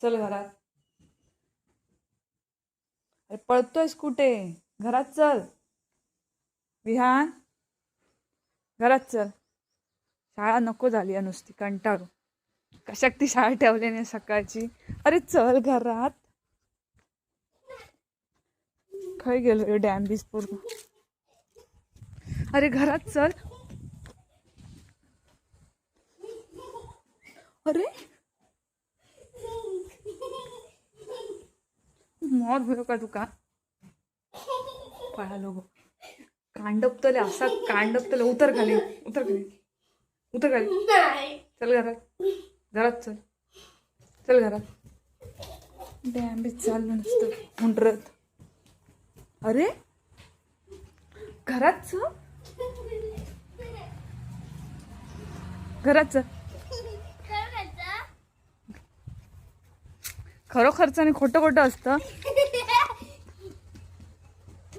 चल घरात. अरे पळतोयस कुठे? घरात चल. विहान, घरात चल. शाळा नको झाली आहे नुसती, कंटाळू. कशाक ती शाळा ठेवली नाही सकाळची. अरे चल घरात. खय गेलो डॅम बीस पूर्ण. अरे घरात चल. अरे मोर होयो का तुका? पळालो गो. कांडपतले असा कांडपतले. उतर खाली, उतर खाली, उतर खाली. चल घरात. घरात चल. चल घरात. डॅम बीच चाललं नसतं हुंडरत. अरे घरात चल. घरात चल. खरोखरच आणि खोटं खोटं असतं.